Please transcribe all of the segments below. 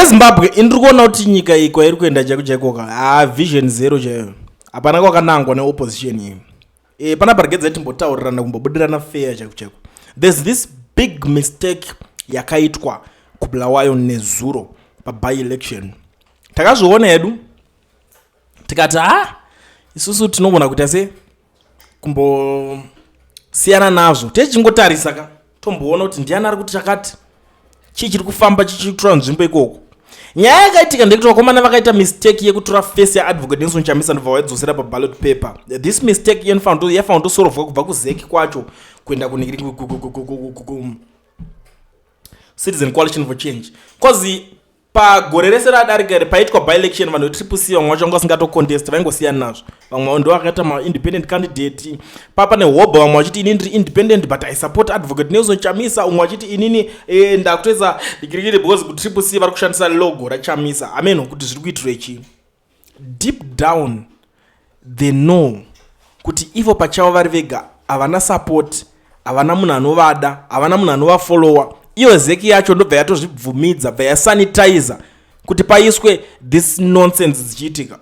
Zimbabwe indiri kuona kuti nyika iyi kwairi kuenda chaiko vision zero chaiyo hapana kwakanangwa neopposition iyi pana parigedza timbotaurirana kumbobudirana fair chaiko. There's this big mistake yakaitwa kubulawayo nezuro by election. Takazviona hedu tikati isusu tinogona kuti ase kumbosiyana nazvo techingotarisa tomboona kuti ndiani ari kuti chakati chiri kufamba chichitora nzvimbo ikoko. Nyaya yakaitika ndekuti vakomana vakaita mistake yekutora face yaadvocate Nelson Chamisa ndobva vaidzosera paballot paper. This mistake yafanira kutosorovwa kubva kuzeki kwacho kuenda Citizen Coalition for Change. Because pagore rese radarika paitwa by election vanhu veTCC vamwe vacho vasingatocontest vaingosiyana nazvo. Vamwe ndo vakaita ma-independent candidate. Papa nehoba vamwe vachiti inini ndiri independent but I support advocate Nelson Chamisa. Umwe vachiti inini ndakutoisa dikirikiri because kuTCC vari kushandisa logo raChamisa. Amen kuti zviri kuitira ichi. Deep down they know kuti ivo pachavo vari vega havana support, havana munhu anovada, havana munhu anovafollowa. Iyo zeki yacho ndobva yatozvibvumidza bva yasanitizer kuti paiswe this nonsense zichiitika.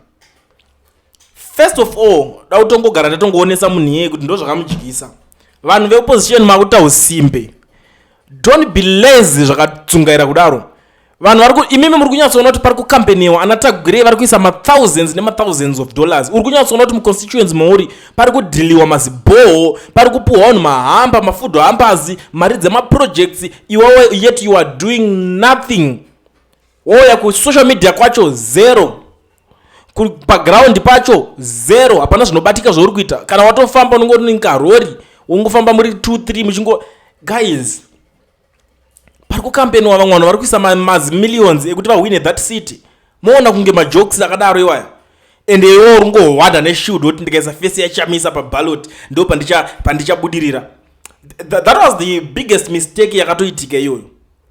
First of all dautongogara ndatongoonesa munhu yeye kuti ndo zvakamudyisa. Vanhu veopposition makuita usimbe. Don't be lazy zvakatsungaira kudaro. Vanhu imimi muri kunyatsoona kuti pari kukampeniwa anatagure vari kuisa ma-thousands nema-thousands of dollars. Uri kunyatsoona kuti muconstituents mauri pari kudhiliwa mazibhoho, pari kupuhwa vanhu mahamba, mafood hampers, mari dzema-projects, iwewe yet you are doing nothing. Woya kusocial media kwacho zero, paground pacho zero, hapana zvinobatika zvauri kuita. Kana watofamba unongoti karori, ungofamba muri 2-3 muchingo guys. Pari kukampeniwa vamwe vanhu vari kuisa millions ekuti vahwine that city. Moona kunge majokes akadaro iwaya. Ende iwo ungohwada neshield kuti ndikaisa face yaChamisa paballot ndo pandichabudirira. That was the biggest mistake yakatoitika iyoyo.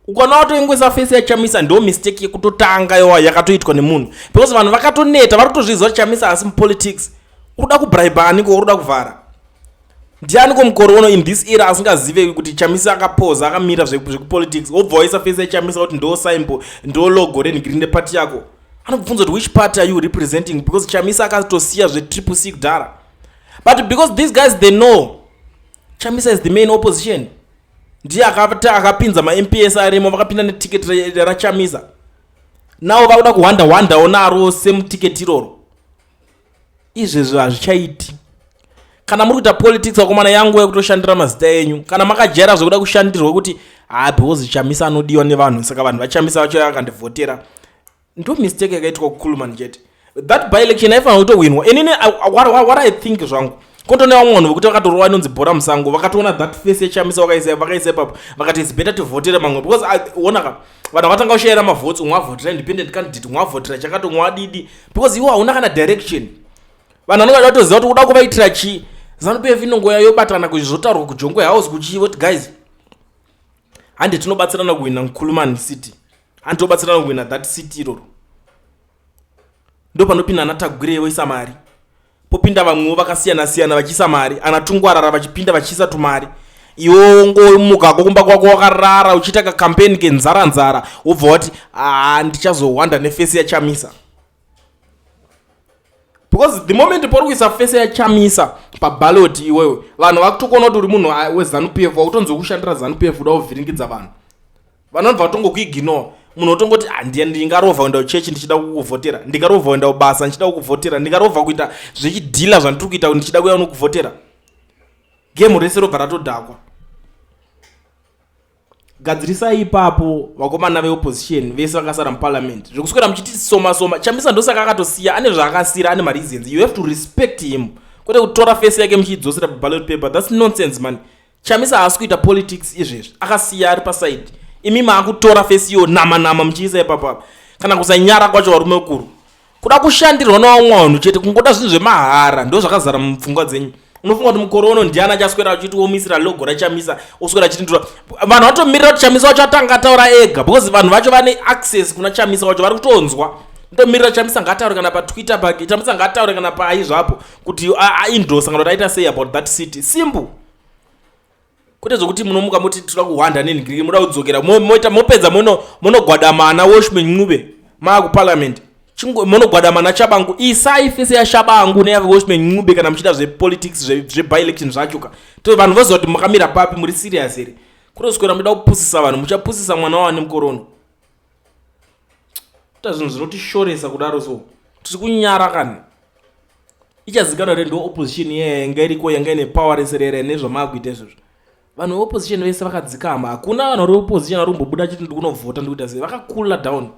Ukaona watoingoisa face yaChamisa ndo mistake yekutotanga iwaya yakatoitwa nemunhu. Because vanhu vakatoneta vari kutozviziva kuti Chamisa asi mupolitics. Uruda kubribe aniko uruda kuvhara. Ndiani mukore uno in this era asingazive kuti Chamisa akapoza akamira zvekupolitics obva waisa face yaChamisa kuti ndo symbol ndo logo regreen party yako. Anobvunza kuti which party are you representing because Chamisa akatosiya zveTCC kudhara. But because these guys they know Chamisa is the main opposition. Ndiye akapinza ma-MPs arimo vakapinda neticket raChamisa. Nawo vakuda kuhwanda onaro semuticket iroro. Izvezvo hazvichaiti. Kana muri kuita politics vakomana yangu yakutoshandira mazita enyu, kana makajera zvekuda kushandirwa kuti because Chamisa anodiwa nevanhu saka vanhu vaChamisa vacho vakandivhotera. Ndo mistake yakaitwa kuKulman chete. That by election haifanira kutowinwa. Inini what I think zvangu kotone vamwe vanhu vekuti vakatorwa inonzi bhora musango vakatoona that face yaChamisa vakaisa papo vakati it's better to votera mamwe because onaka vanhu vatanga kushayira mavotes umwe avhotera independent candidate umwe avhotera chakato umwe adidi because iwo hauna kana direction. Vanhu vanenge vatoziva kuti kuda kuvaitira chii. ZANU-PF inongoya yobatana kuzvotaurwa kuJongwe House kuchivo kuti guys hande tinobatsirana kuwina Nkulman City, hande tobatsirana kuwina that city iroro. Ndo panopinda anatagure voisa mari, popinda vamwewo vakasiyana vachiisa mari, anatungwarara vachipinda vachiisa tumari. Iwo ngomukako kumba kwako wakarara uchiita kakampeni kenzara wobva wati ndichazohwanda nefesi yaChamisa. Because the moment pori kuisa face yaChamisa paballot iwewe vanhu vakutokona kuti uri munhu weZANU-PF wakutonzokushandira ZANU-PF kuda kuvhiringidza vanhu. Vanobva vatongokuignore. Munhu otongoti ndingarovha kuenda kuchechi ndichida kukuvhotera, ndingarovha kuenda kubasa ndichida kukuvhotera, ndingarovha kuita zvechidhila zvandiri kuita kuti ndichida kuuya unokuvhotera. Game rese robva ratodhakwa. Gadzirisai ipapo vakomana veopposition vese vakasara muparliament zvekuswera muchiti soma Chamisa ndosaka akatosiya ane zvaakasira ane mareasons. You have to respect him kwete kutora face yake muchidzosera paballot paper. That's nonsense man. Chamisa haasi kuita politics izvezvi akasiya ari paside. Imi maakutora face iyo nama muchiisa ipapo kana kusanyara kwacho varume ukuru kuda kushandirwa nevamwe vanhu chete kungoda zvinhu zvemahara ndo zvakazara mupfungwa dzenyu. Unofunga kuti mukore uno ndiani achaswera achiti omisira logo raChamisa oswera achitindura vanhu vatomirira kuti Chamisa wacho atanga ataura ega because vanhu vacho vane access kuna Chamisa wacho vari kutonzwa. Ndomirira Chamisa ngataure kana paTwitter pake, Chamisa ngataure kana paizvapo kuti indosa kana kuti aita sei about that city. Simple. kwete zvokuti munomuka muti toda kuhwanda nenhingiriki muda kudzokera mopedza monogwadamana Watchman Ncube maakuparliament monogwadamana Chabangu isai fese yaShabangu neyave Watchman Ncube kana muchida zvepolitics zvebi-election zvachuka to vanhu voziva kuti mukamira papi muri serious here kutoswera muda kupusisa vanhu muchapusisa mwana wani mukorono ta zvinhu zvinotishoresa kudaro so tiri kunyara kana ichazikanwa kuti ndo opposition yanga iriko yanga ine power reserere nezvamaakuita izvozvo vanhu veopposition vese vakadzikama hakuna vanhu vari opposition vari kumbobuda chiti ndi kunovhota ndikuita sei vakakula down.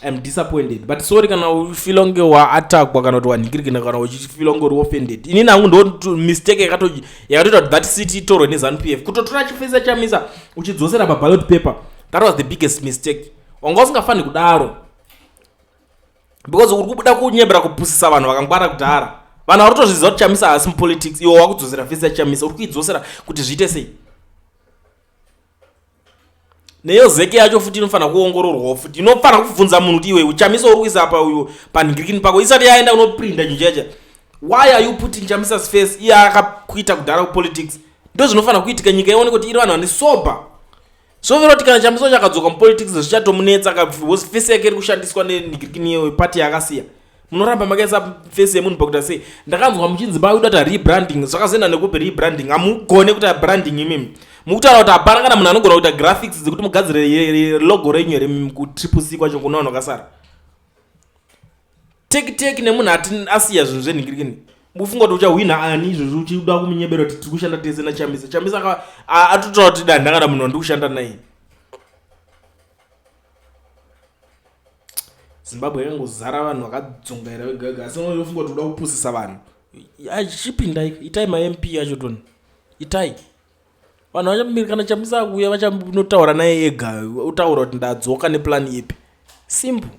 I'm disappointed but sorry kana ufila unge waattackwa kana kuti wanhingirikina kana uchifila unge uri offended inini hangu ndo mistake yakatoita kuti that city itorwe neZANU-PF kutotora chifesa chamisa uchidzosera paballot paper. That was the biggest mistake. Wanga usingafani kudaro because uri kubuda kunyebera kupusisa vanhu vakangwara kudhara vanhu vari kutozviziva kuti chamisa hasi mupolitics iwo wakudzosera fesa chamisa uri kuidzosera kuti zviite sei neyo zeke yacho futi inofanira kuongororwawo futi inofanira kubvunza munhu kuti iwe uchamisa uri kuisa apa uyu panhingirikini pako isati yaenda unoprinda njecha why are you putting chamisa's face iye akakuita kudhara kupolitics ndo zvinofanira kuitika nyika ione kuti iri vanhu vane sober zvovera kuti kana chamisa chakadzoka mupolitics zvichatomunetsa because face yake iri kushandiswa nenhingirikini yepati yakasiya munoramba makaisa face yemunhu pakuita sei ndakanzwa muchinzi baudata rebranding zvakazoenda nekupe rebranding hamugone kuita branding imimi mukutaura kuti hapana kana munhu anogona kuita graphics dzekuti mugadzire logo renyu here kutriple kwacho kuna vanhu vakasara teki nemunhu ati asiya zvinhu zvenhingirikini mufunga kuti uchahwina ani izvozvo uchida kumunyebera kuti tiri kushanda tese nachamisa atotaura kuti dani ndakada munhu wandiri kushanda naye. Zimbabwe yakangozara vanhu vakadzongaira vega asi unofunga kuti uda kupusisa vanhu achipinda itai ma-MP yacho toni itai vanhu vachamiri kana chamisa kuuya vachanotaura naye ega utaura kuti ndadzoka neplan ipi simple.